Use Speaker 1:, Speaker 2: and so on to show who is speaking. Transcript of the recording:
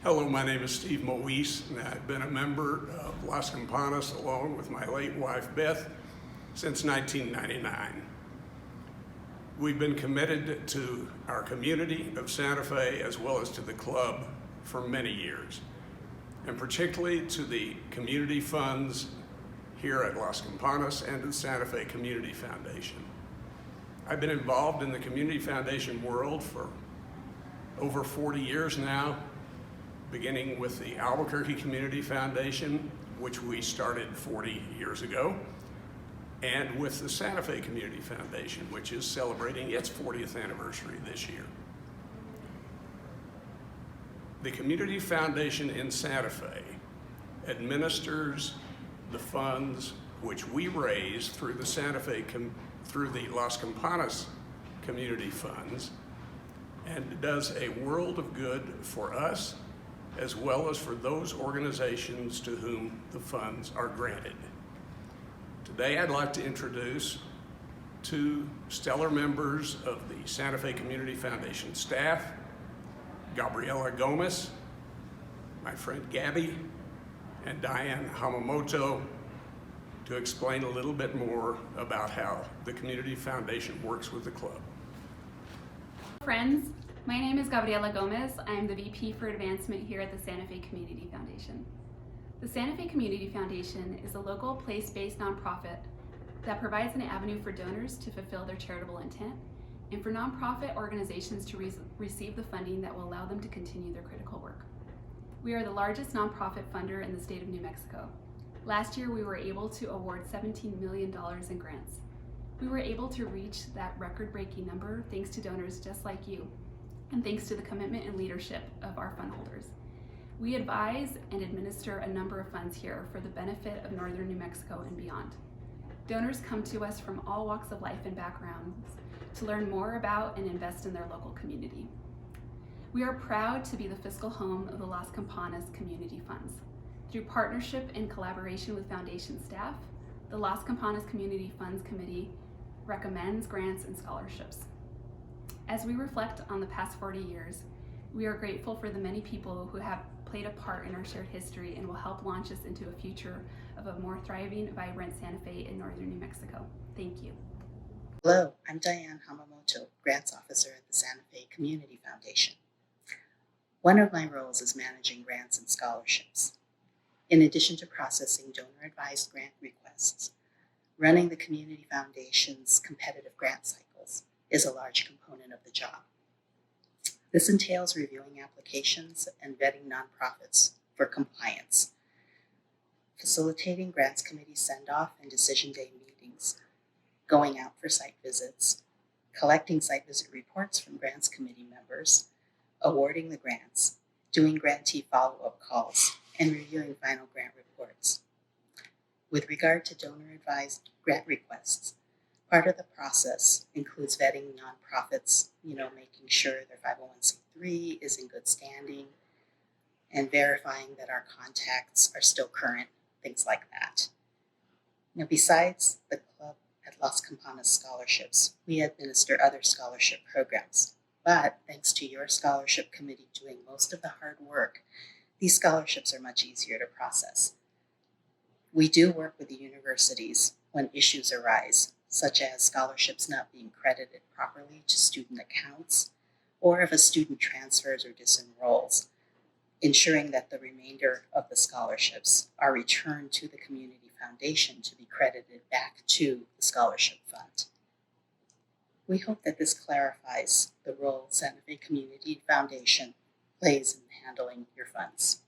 Speaker 1: Hello, my name is Steve MOISE, and I've been a member of Las Campanas along with my late wife Beth since 1999. We've been committed to our community of Santa Fe as well as to the club for many years, and particularly to the community funds here at Las Campanas and the Santa Fe Community Foundation. I've been involved in the Community Foundation world for over 40 years now, beginning with the Albuquerque Community Foundation, which we started 40 years ago, and with the Santa Fe Community Foundation, which is celebrating its 40th anniversary this year. The Community Foundation in Santa Fe administers the funds which we raise through the Las Campanas community funds, and does a world of good for us as well as for those organizations to whom the funds are granted. Today I'd like to introduce two stellar members of the Santa Fe Community Foundation staff, GABRIELA Gomez, my friend Gabby, and DIANE HAMAMOTO, to explain a little bit more about how the Community Foundation works with the club.
Speaker 2: Friends, my name is Gabriela Gomez. I am the VP for Advancement here at the Santa Fe Community Foundation. The Santa Fe Community Foundation is a local place-based nonprofit that provides an avenue for donors to fulfill their charitable intent and for nonprofit organizations to receive the funding that will allow them to continue their critical work. We are the largest nonprofit funder in the state of New Mexico. Last year, we were able to award $17 million in grants. We were able to reach that record-breaking number thanks to donors just like you, and thanks to the commitment and leadership of our fund holders. We advise and administer a number of funds here for the benefit of northern New Mexico and beyond. Donors come to us from all walks of life and backgrounds to learn more about and invest in their local community. We are proud to be the fiscal home of the Las Campanas Community Funds. Through partnership and collaboration with foundation staff, the Las Campanas Community Funds Committee recommends grants and scholarships. As we reflect on the past 40 years, we are grateful for the many people who have played a part in our shared history and will help launch us into a future of a more thriving, vibrant Santa Fe in northern New Mexico. Thank you.
Speaker 3: Hello, I'm Dianne HAMAMOTO, Grants Officer at the Santa Fe Community Foundation. One of my roles is managing grants and scholarships. In addition to processing donor-advised grant requests, running the Community Foundation's competitive grant cycles is a large component of the job. This entails reviewing applications and vetting nonprofits for compliance, facilitating grants committee send-off and decision day meetings, going out for site visits, collecting site visit reports from grants committee members, awarding the grants, doing grantee follow-up calls, and reviewing final grant reports. With regard to donor-advised grant requests, part of the process includes vetting nonprofits, making sure their 501c3 is in good standing, and verifying that our contacts are still current, things like that. Now, besides the club at Las Campanas scholarships, we administer other scholarship programs. But thanks to your scholarship committee doing most of the hard work, these scholarships are much easier to process. We do work with the universities when issues arise, such as scholarships not being credited properly to student accounts, or if a student transfers or disenrolls, ensuring that the remainder of the scholarships are returned to the Community Foundation to be credited back to the scholarship fund. We hope that this clarifies the role Santa Fe Community Foundation plays in handling your funds.